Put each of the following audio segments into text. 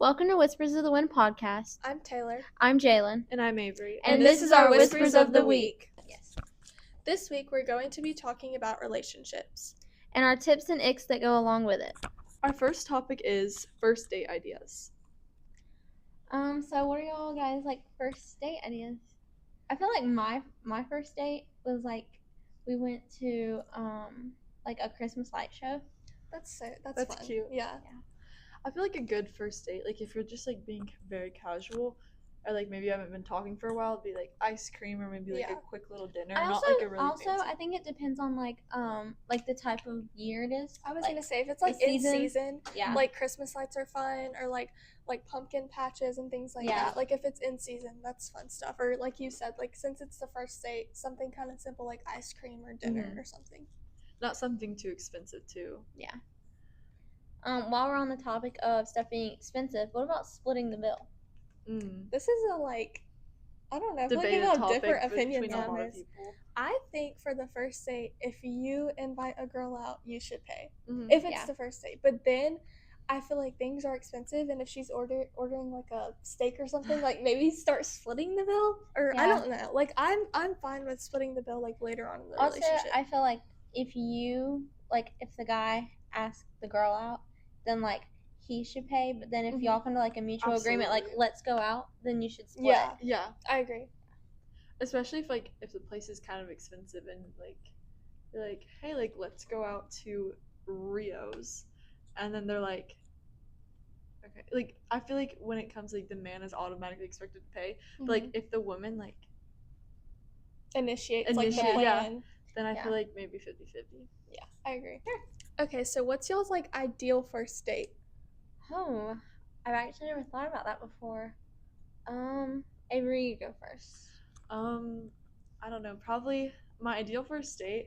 Welcome to Whispers of the Wind podcast. I'm Taylor. I'm Jaylynn. And I'm Avery. And this is our Whispers of the Week. Yes. This week we're going to be talking about relationships. And our tips and icks that go along with it. Our first topic is first date ideas. So what are y'all guys first date ideas? I feel like my first date was we went to a Christmas light show. That's That's fun. cute. Yeah. I feel like a good first date, if you're just being very casual, or maybe you haven't been talking for a while, it'd be ice cream or maybe a quick little dinner, not a really fancy. I think it depends on the type of year it is. I was gonna say if it's in season, Christmas lights are fun, or like pumpkin patches and things like that. If it's in season, that's fun stuff. Or like you said, since it's the first date, something kind of simple like ice cream or dinner or something. Not something too expensive too. Yeah. While we're on the topic of stuff being expensive, what about splitting the bill? This is I don't know. I feel like people have different opinions on this. I think for the first date, if you invite a girl out, you should pay. If it's the first date. But then I feel like things are expensive, and if she's ordering a steak or something, maybe start splitting the bill. Or I don't know. I'm fine with splitting the bill later on in the relationship. I feel like if you if the guy asks the girl out, then he should pay, but then if y'all come to a mutual agreement, let's go out, then you should split. Yeah, I agree. Especially if the place is kind of expensive and you're hey, let's go out to Rio's, and then they're okay. I feel when it comes the man is automatically expected to pay, but if the woman initiates the plan, then I feel maybe 50-50. Yeah, I agree. Okay, so what's y'all's ideal first date? Oh, I've actually never thought about that before. Avery, you go first. I don't know. Probably my ideal first date,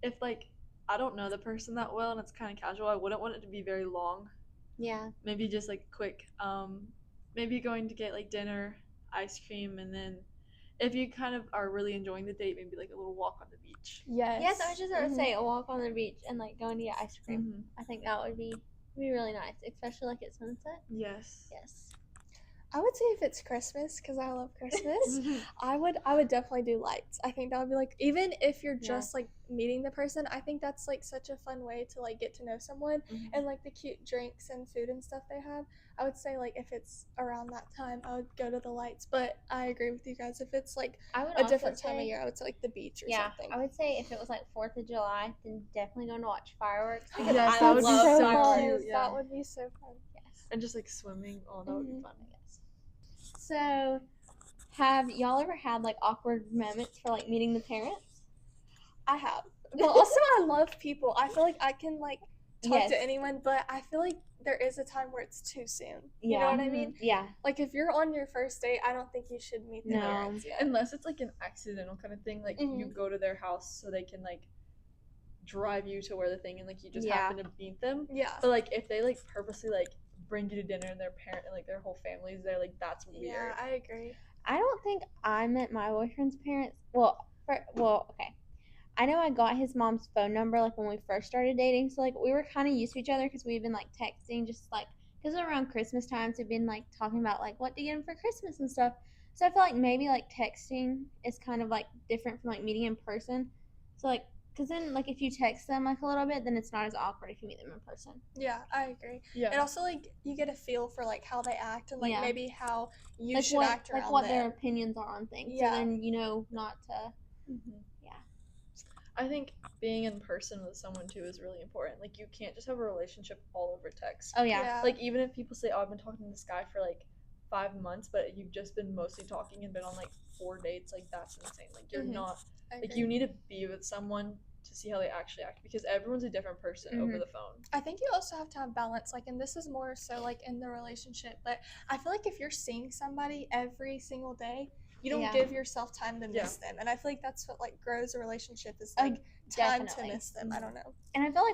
if I don't know the person that well and it's kind of casual, I wouldn't want it to be very long. Yeah. Maybe just quick. Maybe going to get dinner, ice cream, and then if you kind of are really enjoying the date, maybe a little walk on the beach. Yes. Yes, I was just going to say a walk on the beach and going to get ice cream. I think that would be really nice, especially at sunset. Yes. I would say if it's Christmas, because I love Christmas, I would definitely do lights. I think that would be even if you're just meeting the person, I think that's such a fun way to get to know someone, and the cute drinks and food and stuff they have. I would say if it's around that time, I would go to the lights. But I agree with you guys. If it's a different time of year, I would say the beach or something. I would say if it was 4th of July, then definitely going to watch fireworks. Because I would love so fireworks. cute. Yeah. That would be so fun. Yes. And just swimming. Oh, that would be fun. Yes. So, have y'all ever had awkward moments for meeting the parents? I have. But also I love people. I feel I can talk to anyone, but I feel there is a time where it's too soon. You know what I mean? Yeah. If you're on your first date, I don't think you should meet the parents yet. Unless it's an accidental kind of thing, you go to their house so they can drive you to where the thing, and you just happen to meet them. Yeah. But if they purposely bring you to dinner and their parent and their whole family's there, that's weird. Yeah, I agree. I don't think I met my boyfriend's parents. Well, okay. I know I got his mom's phone number when we first started dating, so we were kind of used to each other because we've been texting just because around Christmas times we've been talking about what to get him for Christmas and stuff. So I feel maybe texting is kind of different from meeting in person. So because then if you text them a little bit, then it's not as awkward if you meet them in person. Yeah, I agree. Yeah. And also you get a feel for how they act and maybe how you should act around what them. Their opinions are on things. Yeah. So then not to. Yeah. I think being in person with someone too is really important. You can't just have a relationship all over text. Oh yeah. Even if people say, "Oh, I've been talking to this guy for 5 months," but you've just been mostly talking and been on 4 dates, that's insane. You're not you need to be with someone to see how they actually act, because everyone's a different person over the phone. I think you also have to have balance, and this is more so in the relationship, but I feel if you're seeing somebody every single day, you don't give yourself time to miss them, and I feel that's what grows a relationship is time definitely. to miss them. I don't know. And I feel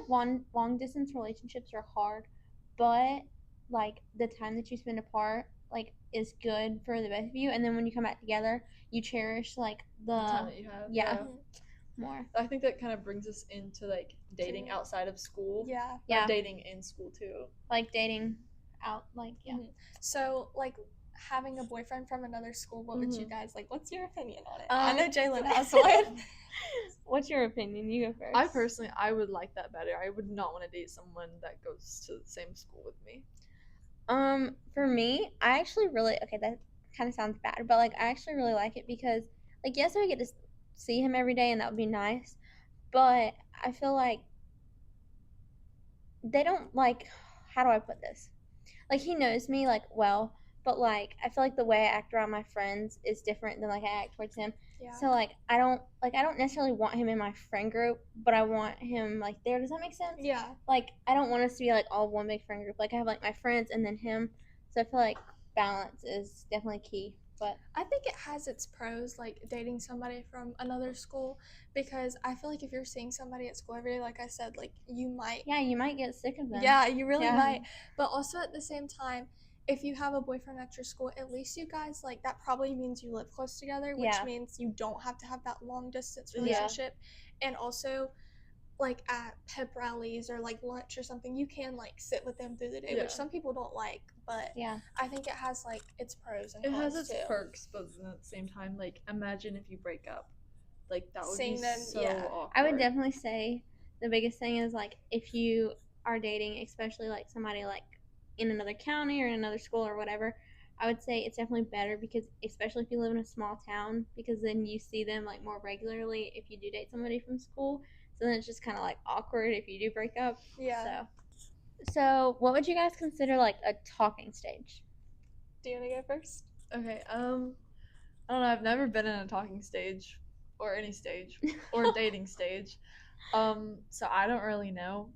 long distance relationships are hard, but the time that you spend apart is good for the both of you, and then when you come back together, you cherish the time that you have. Yeah. More. I think that kind of brings us into dating outside of school. Yeah. Or dating in school too. Dating out, like, yeah. Mm-hmm. So, like, having a boyfriend from another school, what would you guys, like, what's your opinion on it? I know Jaylynn has one. What's your opinion? You go first. I would like that better. I would not want to date someone that goes to the same school with me. For me, I actually really, okay, that kind of sounds bad, but, like, I actually really like it because, like, yes, I get to see him every day, and that would be nice, but I feel like they don't, like, how do I put this? Like, he knows me, like, well, but, like, I feel like the way I act around my friends is different than, like, I act towards him. Yeah. So, like, I don't necessarily want him in my friend group, but I want him, like, there. Does that make sense? Yeah. Like, I don't want us to be, like, all one big friend group. Like, I have, like, my friends and then him. So I feel like balance is definitely key. But I think it has its pros, like dating somebody from another school, because I feel like if you're seeing somebody at school every day, like I said, like you might get sick of them. Yeah, you really might. But also at the same time, if you have a boyfriend at your school, at least you guys, like, that probably means you live close together, which means you don't have to have that long distance relationship. And also, like, at pep rallies or, like, lunch or something, you can, like, sit with them through the day, which some people don't like, but I think it has, like, its pros and cons, it has its too. perks, but at the same time, like, imagine if you break up. Like, that would Seeing be them, so awkward. I would definitely say the biggest thing is, like, if you are dating, especially, like, somebody, like, in another county or in another school or whatever, I would say it's definitely better because, especially if you live in a small town, because then you see them, like, more regularly if you do date somebody from school. So then it's just kind of, like, awkward if you do break up. Yeah. So what would you guys consider, like, a talking stage? Do you want to go first? Okay, I don't know. I've never been in a talking stage or any stage or dating stage. So I don't really know.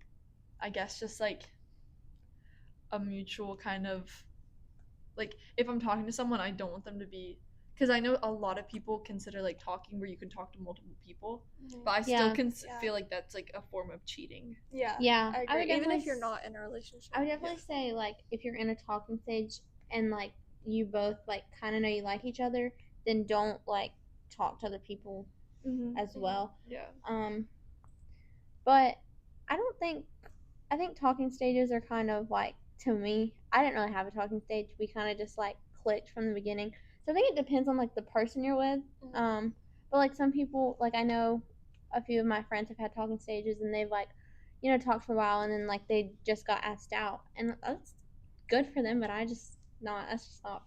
I guess just, like, a mutual kind of, like, if I'm talking to someone, I don't want them to be, because I know a lot of people consider, like, talking where you can talk to multiple people, but I still feel like that's, like, a form of cheating. Yeah, I agree. Even if you're not in a relationship. I would definitely say, like, if you're in a talking stage and, like, you both, like, kind of know you like each other, then don't, like, talk to other people as well. Yeah. But I think talking stages are kind of, like, to me, I didn't really have a talking stage. We kind of just, like, clicked from the beginning. So I think it depends on, like, the person you're with. But, like, some people, like, I know a few of my friends have had talking stages and they've, like, you know, talked for a while and then, like, they just got asked out. And that's good for them, but that's just not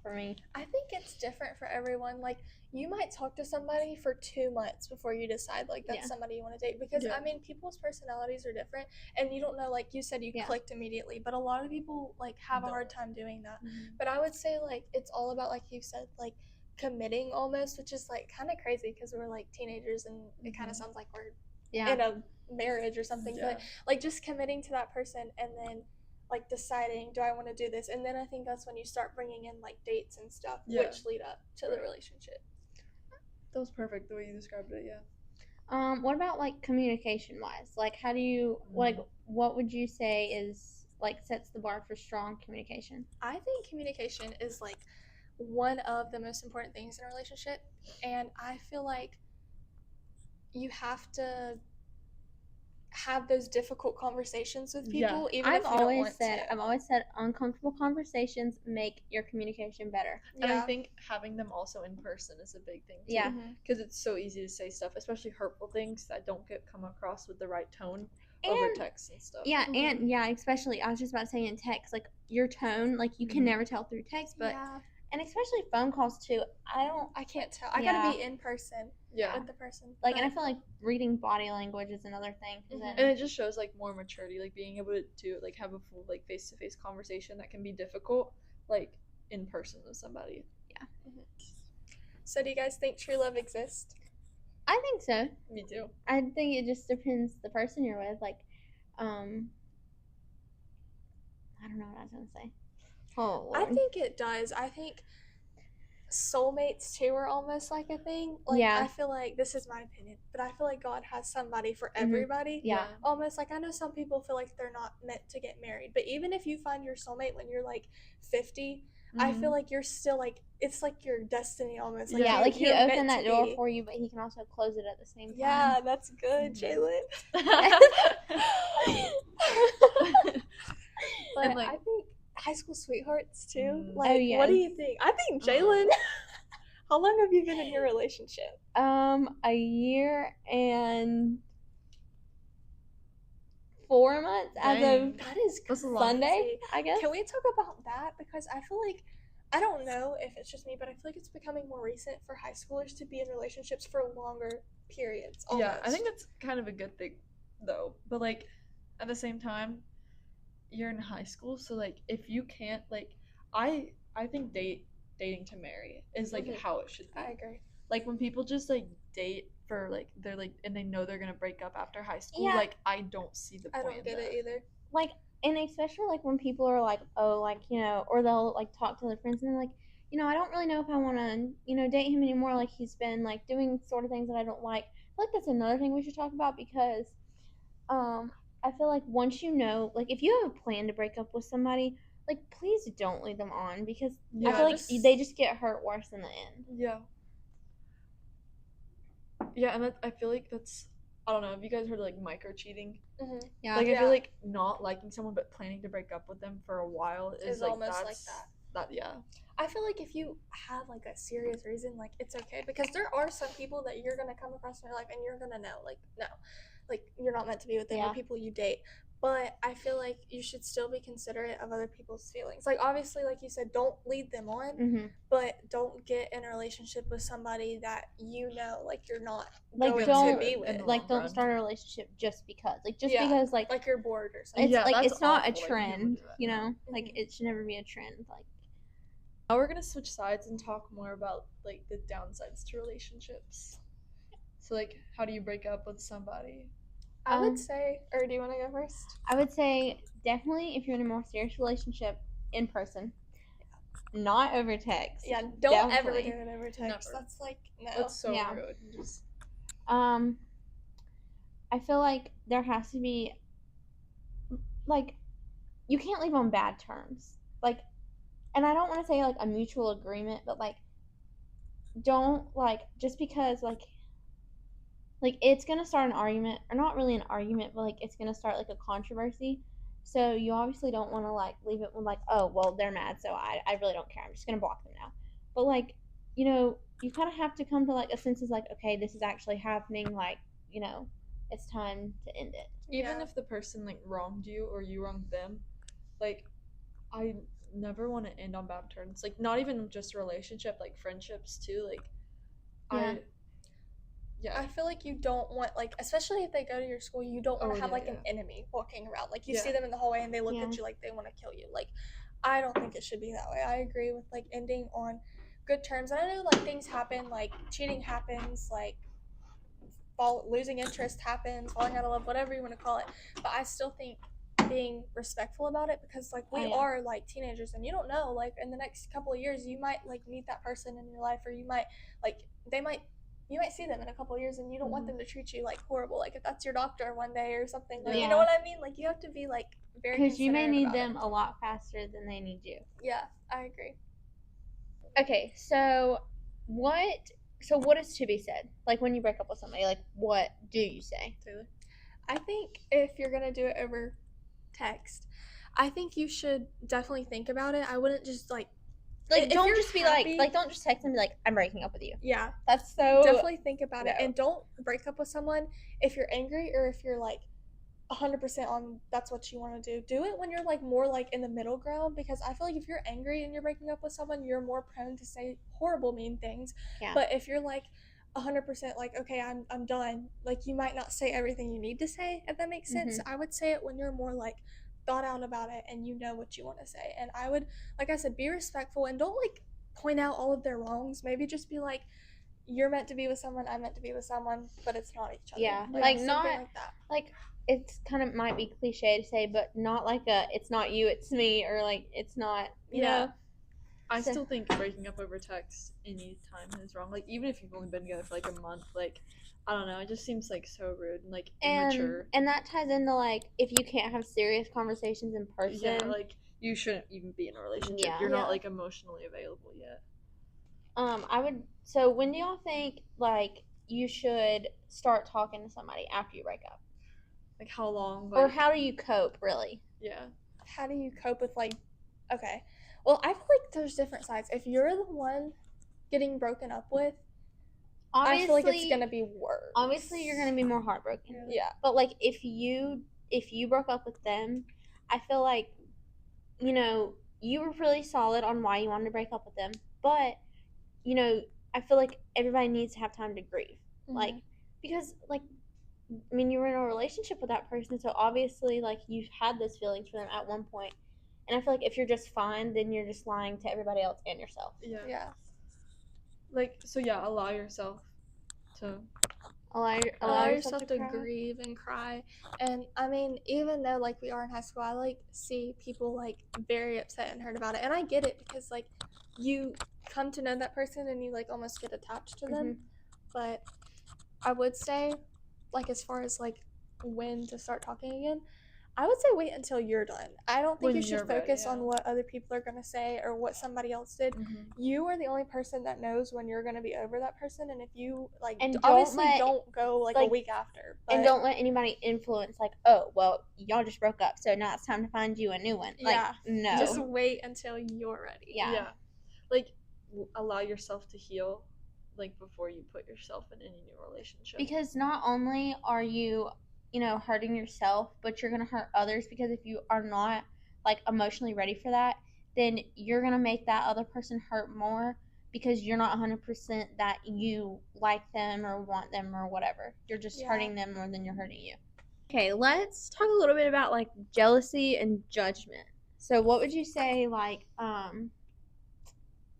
for me. I think it's different for everyone. Like, you might talk to somebody for 2 months before you decide, like, that's somebody you want to date. Because, I mean, people's personalities are different. And you don't know, like you said, you clicked immediately. But a lot of people, like, have a hard time doing that. But I would say, like, it's all about, like you said, like, committing almost, which is, like, kind of crazy because we're, like, teenagers and it kind of sounds like we're in a marriage or something. But, like, just committing to that person and then, like, deciding, do I want to do this? And then I think that's when you start bringing in, like, dates and stuff, which lead up to the relationship. That was perfect the way you described it. What about, like, communication wise? Like, how do you like? What would you say is, like, sets the bar for strong communication? I think communication is, like, one of the most important things in a relationship, and I feel like you have to have those difficult conversations with people, even if you don't want to. I've always said uncomfortable conversations make your communication better. And I think having them also in person is a big thing too. Because it's so easy to say stuff, especially hurtful things that don't come across with the right tone over text and stuff. And especially, I was just about to say in text, like, your tone, like, you can never tell through text, but and especially phone calls too. I can't tell. I gotta be in person with the person. Like, and I feel like reading body language is another thing. And it just shows, like, more maturity, like, being able to like, have a full, like, face-to-face conversation that can be difficult, like, in person with somebody. So do you guys think true love exists? I think so. Me too. I think it just depends the person you're with. Like, I don't know what I was gonna say. Oh, Lord. I think it does. I think soulmates too are almost like a thing. Like, I feel like, this is my opinion, but I feel like God has somebody for everybody. Almost like, I know some people feel like they're not meant to get married, but even if you find your soulmate when you're, like, 50, I feel like you're still, like, it's like your destiny almost. Like, like, he opened that door for you, but he can also close it at the same time. Yeah, that's good, Jaylynn. But, I think high school sweethearts too. Oh, Like, yes. what do you think? I think Jaylynn. How long have you been in your relationship? A year and 4 months as Dang. of That is That's a lot. Sunday, I guess. Can we talk about that? Because I feel like, I don't know if it's just me, but I feel like it's becoming more recent for high schoolers to be in relationships for longer periods. Almost. Yeah, I think that's kind of a good thing, though. But like, at the same time, you're in high school, so like, if you can't like, I think dating to marry is like how it should be. I agree. Like when people just like date for like they're like and they know they're gonna break up after high school. Yeah. Like I don't see the point. I don't get it either. Like, and especially like when people are like, oh, like, you know, or they'll like talk to their friends and they're like, you know, I don't really know if I want to, you know, date him anymore. Like he's been like doing sort of things that I don't like. I feel like that's another thing we should talk about because, I feel like once you know, like if you have a plan to break up with somebody, like please don't lead them on because I feel like they just get hurt worse in the end. Yeah. Yeah, and I feel like that's, I don't know, have you guys heard of like micro cheating? Mm-hmm. Yeah. Like I feel like not liking someone but planning to break up with them for a while is like almost like that. Yeah. I feel like if you have like a serious reason, like it's okay because there are some people that you're gonna come across in your life and you're gonna know, like no, like you're not meant to be with them or people you date. But I feel like you should still be considerate of other people's feelings. Like obviously, like you said, don't lead them on, but don't get in a relationship with somebody that you know, like you're not like going don't to be with. Like don't start a relationship just because, like just because, like you're bored or something. It's like it's not a awful, trend, like, you know. Like it should never be a trend. Like now we're gonna switch sides and talk more about like the downsides to relationships. So like, how do you break up with somebody? I would say, or do you want to go first? I would say definitely if you're in a more serious relationship, in person, not over text. Yeah, don't definitely. ever do it over text. Never. That's like no. That's so rude. Just... I feel like there has to be, like, you can't leave on bad terms. Like, and I don't want to say like a mutual agreement, but like, don't like just because like it's gonna start an argument, or not really an argument, but like it's gonna start like a controversy. So you obviously don't want to like leave it with like, oh well, they're mad, so I really don't care. I'm just gonna block them now. But like, you know, you kind of have to come to like a sense of like, okay, this is actually happening. Like, you know, it's time to end it. Even if the person like wronged you or you wronged them, like I never want to end on bad terms. Like not even just a relationship, like friendships too. Like I feel like you don't want, like, especially if they go to your school, you don't want to have an enemy walking around. Like you see them in the hallway and they look at you like they want to kill you. Like I don't think it should be that way. I agree with like ending on good terms. And I know like things happen, like cheating happens, like losing interest happens, falling out of love, whatever you want to call it. But I still think being respectful about it, because like we are like teenagers and you don't know, like in the next couple of years you might like meet that person in your life, or you might like you might see them in a couple of years and you don't want them to treat you like horrible, like if that's your doctor one day or something, like you know what I mean, like you have to be like very, because you may need them a lot faster than they need you. Yeah, I agree. Okay, so what is to be said? Like when you break up with somebody, like what do you say? Taylor? I think if you're gonna do it over text, I think you should definitely think about it. I wouldn't just like don't just be like don't just text and be like, I'm breaking up with you. Yeah, that's so definitely think about it, and don't break up with someone if you're angry or if you're like 100% on that's what you want to do. Do it when you're like more like in the middle ground, because I feel like if you're angry and you're breaking up with someone, you're more prone to say horrible, mean things. Yeah. But if you're like 100% like, okay, I'm done, like you might not say everything you need to say, if that makes sense. I would say it when you're more like thought out about it and you know what you want to say. And I would, like I said, be respectful and don't like point out all of their wrongs. Maybe just be like, you're meant to be with someone, I'm meant to be with someone, but it's not each other. Yeah, like not like that. Like it's kind of might be cliche to say, but not like it's not you, it's me, or like it's not, you know. I still think breaking up over text any time is wrong. Like even if you've only been together for like a month, like I don't know, it just seems like so rude and like immature. And that ties into like if you can't have serious conversations in person. Yeah, like you shouldn't even be in a relationship. Yeah. You're not like emotionally available yet. So when do y'all think like you should start talking to somebody after you break up? Like how long? Or how do you cope, really? Yeah. How do you cope with like Okay. Well, I feel like there's different sides. If you're the one getting broken up with, I feel like it's gonna be worse. Obviously, you're gonna be more heartbroken. Yeah. But like, if you broke up with them, I feel like, you know, you were really solid on why you wanted to break up with them. But, you know, I feel like everybody needs to have time to grieve. Mhm. Like, because like, I mean, you were in a relationship with that person, so obviously, like, you've had those feelings for them at one point. And I feel like if you're just fine, then you're just lying to everybody else and yourself. Yeah. Like, so yeah, allow yourself to Allow yourself to grieve and cry. And I mean, even though like we are in high school, I like see people like very upset and hurt about it. And I get it because like you come to know that person and you like almost get attached to them. But I would say, like, as far as like when to start talking again, I would say wait until you're done. I don't think When you should you're ready, focus yeah. on what other people are going to say or what somebody else did. You are the only person that knows when you're going to be over that person. And if you, like, And don't go, like, a week after. But, and don't let anybody influence, like, oh, well, y'all just broke up, so now it's time to find you a new one. Like, yeah. no. Just wait until you're ready. Yeah. Like, allow yourself to heal, like, before you put yourself in any new relationship. Because not only are you, you know, hurting yourself, but you're going to hurt others, because if you are not, like, emotionally ready for that, then you're going to make that other person hurt more because you're not 100% that you like them or want them or whatever. You're just hurting them more than you're hurting you. Okay, let's talk a little bit about, like, jealousy and judgment. So what would you say, like,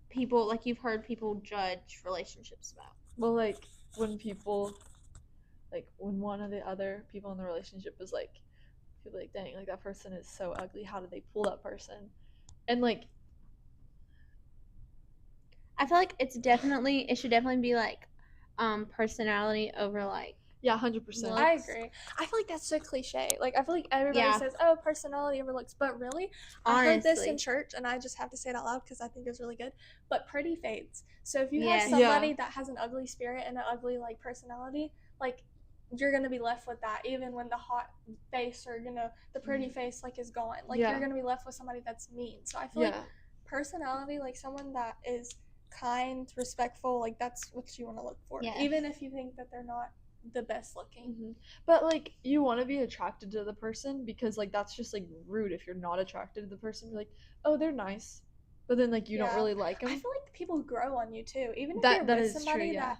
people, like, you've heard people judge relationships about? Well, like, when people, like, when one of the other people in the relationship is, like, people like, dang, like, that person is so ugly, how did they pull that person? And, like, I feel like it should definitely be, like, personality over, like, yeah, 100%. I agree. I feel like that's so cliche. Like, I feel like everybody says, oh, personality over looks. But really, I heard this in church, and I just have to say it out loud because I think it's really good. But pretty fades. So if you have somebody that has an ugly spirit and an ugly, like, personality, like, you're going to be left with that even when the hot face or, you know, the pretty face, like, is gone. Like, you're going to be left with somebody that's mean. So I feel like personality, like, someone that is kind, respectful, like, that's what you want to look for. Yes. Even if you think that they're not the best looking. But, like, you want to be attracted to the person because, like, that's just, like, rude if you're not attracted to the person. You're like, oh, they're nice, but then, like, you don't really like them. I feel like people grow on you too. Even if that you're with is somebody true, that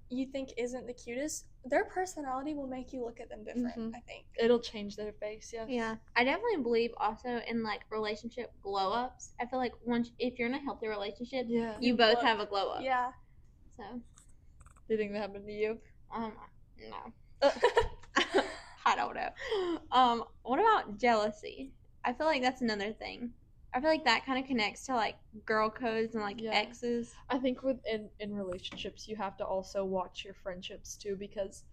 you think isn't the cutest, their personality will make you look at them different. I think it'll change their face. Yeah, I definitely believe also in, like, relationship glow ups. I feel like if you're in a healthy relationship, you both have a glow up. Yeah. So, do you think that happened to you? No. I don't know. What about jealousy? I feel like that's another thing. I feel like that kind of connects to, like, girl codes and, like, exes. I think in relationships, you have to also watch your friendships too, because,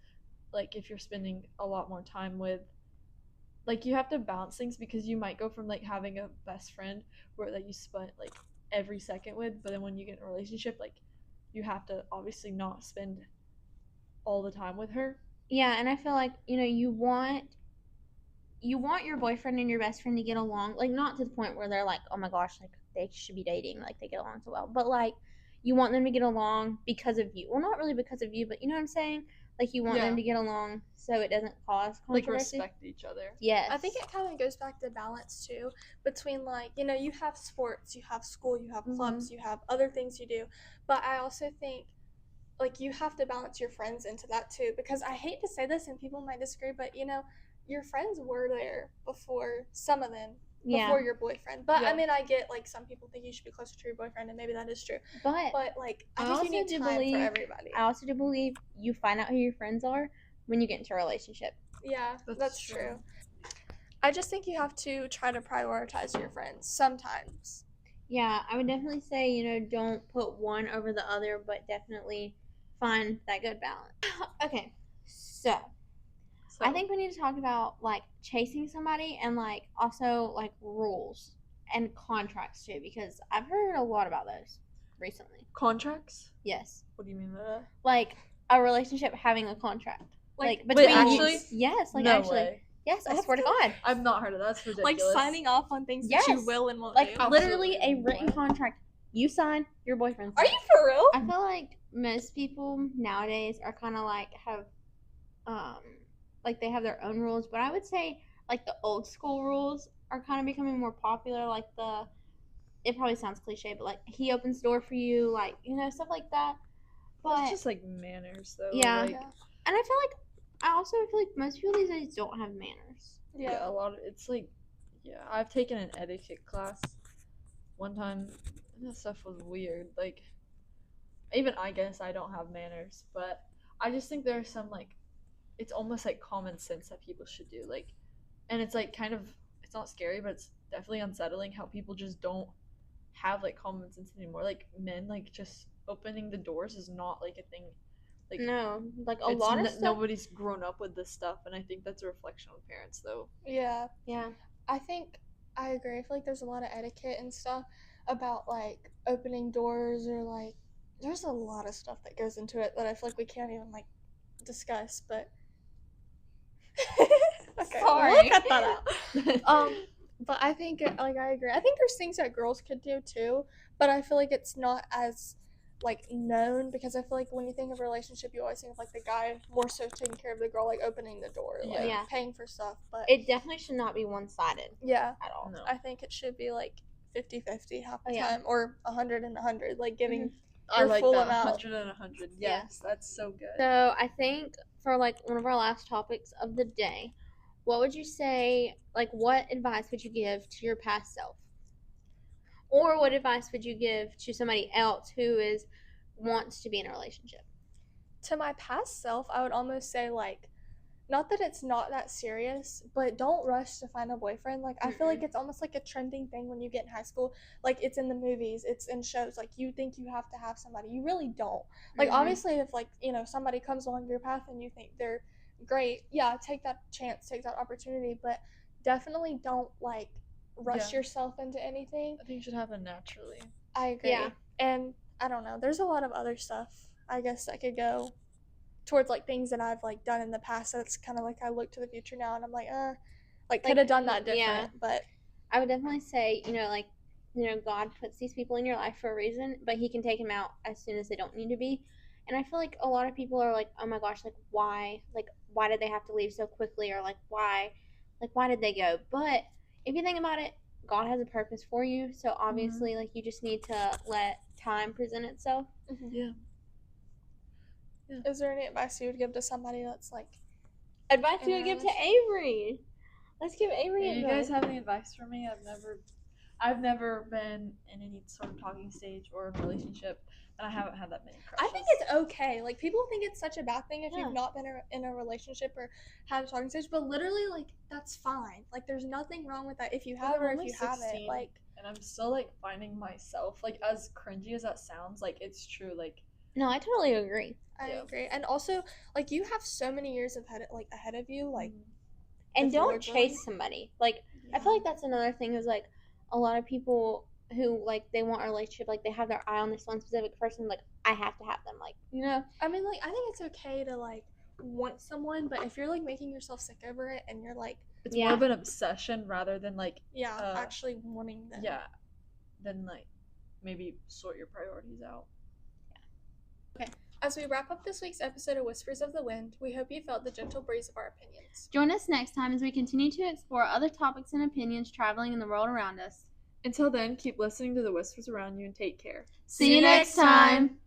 like, if you're spending a lot more time with, like, you have to balance things, because you might go from, like, having a best friend where that you spent, like, every second with, but then when you get in a relationship, like, you have to obviously not spend all the time with her. Yeah, and I feel like, you know, you want your boyfriend and your best friend to get along, like, not to the point where they're like, oh my gosh, like, they should be dating, like, they get along so well, but, like, you want them to get along because of you. Well, not really because of you, but you know what I'm saying? Like, you want them to get along so it doesn't cause controversy. Like, respect each other. Yes. I think it kind of goes back to balance too, between, like, you know, you have sports, you have school, you have clubs, you have other things you do, but I also think, like, you have to balance your friends into that too, because I hate to say this and people might disagree, but, you know, your friends were there before, some of them, before your boyfriend. But, I mean, I get, like, some people think you should be closer to your boyfriend, and maybe that is true. But like, I think you need time for everybody. I also do believe you find out who your friends are when you get into a relationship. Yeah, that's true. I just think you have to try to prioritize your friends sometimes. Yeah, I would definitely say, you know, don't put one over the other, but definitely find that good balance. Okay, so I think we need to talk about, like, chasing somebody and, like, also, like, rules and contracts too, because I've heard a lot about those recently. Contracts? Yes. What do you mean by that? Like, a relationship having a contract. Like between wait, actually? Yes, like, no actually. way. Yes, I That's swear to good. God. I've not heard of that. That's Like ridiculous. signing off on things Yes. that you will and won't Like do. literally a Absolutely. written contract. You sign, your boyfriend Are signs. you for real? I feel like most people nowadays are kind of like have, like they have their own rules. But I would say like the old school rules are kind of becoming more popular. Like it probably sounds cliche, but like he opens the door for you, like stuff like that. But That's just like manners, though. Yeah. Like, Yeah. and I also feel like most people these days don't have manners. yeah, a lot of it's like, yeah. I've taken an etiquette class one time, and that stuff was weird. Like, even I guess I don't have manners, but I just think there's some like, it's almost like common sense that people should do. Like, and it's like kind of, it's not scary, but it's definitely unsettling how people just don't have like common sense anymore. Like men, like just opening the doors is not like a thing. Like No, like a lot of stuff. nobody's grown up with this stuff, and I think that's a reflection on parents, though. Yeah. Yeah. I think I agree. I feel like there's a lot of etiquette and stuff about like opening doors or like there's a lot of stuff that goes into it that I feel like we can't even like discuss, but okay, Sorry. we'll cut that out. But I think like I agree. I think there's things that girls could do too, but I feel like it's not as like known because I feel like when you think of a relationship, you always think of like the guy more so taking care of the girl, like opening the door, like Yeah. paying for stuff. But It definitely should not be one-sided yeah, at all. No. I think it should be like 50-50 half the Yeah. time, or 100 and 100, like giving I your like full that. amount. 100 and 100. Yes, that's so good. So I think for like one of our last topics of the day, what would you say? Like, what advice would you give to your past self, or what advice would you give to somebody else who wants to be in a relationship? To my past self, I would almost say like, not that it's not that serious, but don't rush to find a boyfriend. Like I feel like it's almost like a trending thing when you get in high school. Like it's in the movies, it's in shows. Like you think you have to have somebody, you really don't. Like obviously, if like somebody comes along your path and you think they're great, yeah, take that chance, take that opportunity, but definitely don't like rush yourself into anything. I think it should happen naturally. I agree. Yeah. And I don't know, there's a lot of other stuff I guess that could go towards like things that I've like done in the past. That's kind of like I look to the future now and I'm like could have done that different. Yeah. But I would definitely say, God puts these people in your life for a reason, but he can take them out as soon as they don't need to be. And I feel like a lot of people are like, oh my gosh, like why did they have to leave so quickly, or like why did they go? But if you think about it, God has a purpose for you, so obviously like you just need to let time present itself. Yeah. Is there any advice you would give to somebody that's like Advice In you a would give to relationship? Avery. Let's give Avery You advice. guys have any advice for me? I've never been in any sort of talking stage or relationship, and I haven't had that many crushes. I think it's okay. Like people think it's such a bad thing if Yeah. you've not been in a relationship or had a talking stage, but literally like that's fine. Like there's nothing wrong with that if you have I'm or if only you haven't. 16. Like And I'm still like finding myself. Like as cringy as that sounds, like it's true. Like No, I totally agree. I Yeah. agree. And also like you have so many years ahead of you. Like And If you don't were chase going- somebody. Like I feel like that's another thing is like a lot of people who like they want a relationship, like they have their eye on this one specific person, like I have to have them, like I mean, like, I think it's okay to, like, want someone, but if you're, like, making yourself sick over it and you're, like, it's Yeah. more of an obsession rather than like actually wanting them. yeah, then like maybe sort your priorities out. As we wrap up this week's episode of Whispers of the Wind, we hope you felt the gentle breeze of our opinions. join us next time as we continue to explore other topics and opinions traveling in the world around us. Until then, keep listening to the whispers around you and take care. See you next time.